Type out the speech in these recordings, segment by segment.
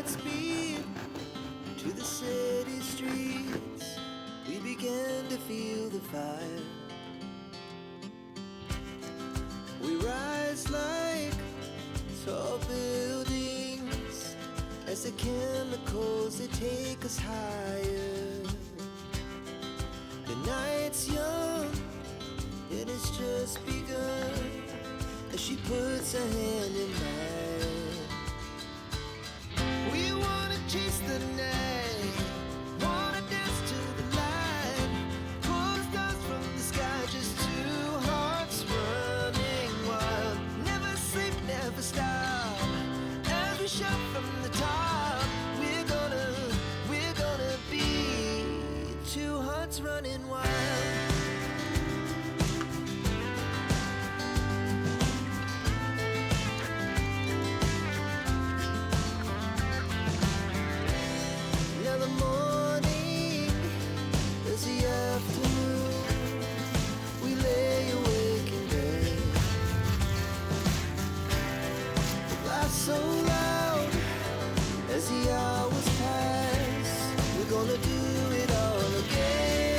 hearts beat to the city streets. We began to feel the fire. We rise like tall buildings as the chemicals, they take us higher. The night's young, it has just begun as she puts her hand in mine. We wanna chase the night, wanna dance to the light, pull stars from the sky, just two hearts running wild. Never sleep, never stop, as we shout from the top. We're gonna be two hearts running wild. Now the morning is the afternoon. We lay awake in bed. Laugh so loud as the hours pass. We're gonna do it all again.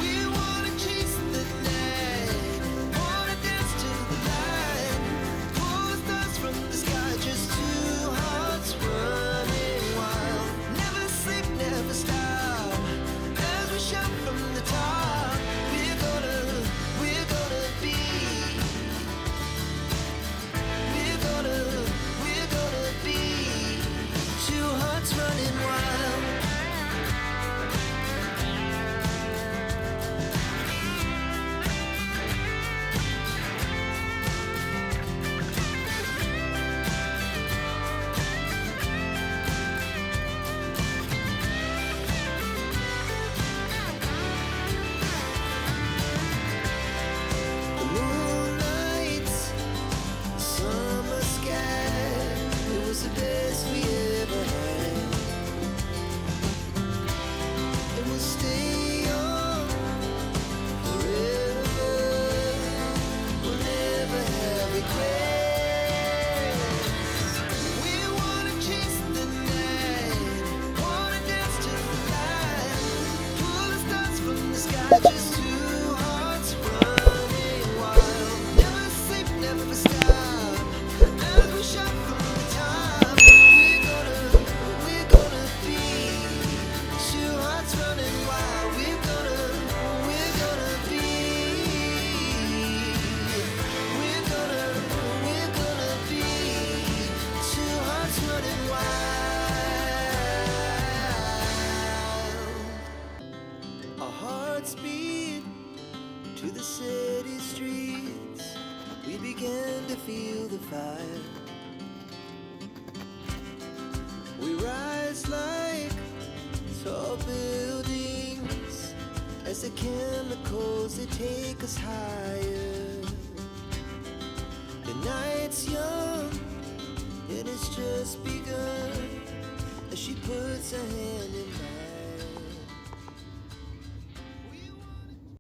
We wanna chase the night, wanna dance to the light, pull stars from the sky, just two hearts running wild. Never sleep, never stop, as we shout from the top. We're gonna be, we're gonna be two hearts running wild. The moonlights, summer sky, it was the best we ever had. And we'll stay on forever. We'll never have regrets. We wanna chase the night, wanna dance to the light, pull the stars from the sky, just two hearts running wild. Never sleep, never stop, as we shout from the top. We're gonna be two hearts running wild. We're gonna be, we're gonna be two hearts running wild. Our hearts beat to the city streets. We began to feel the fire. We rise like tall buildings as the chemicals, they take us higher.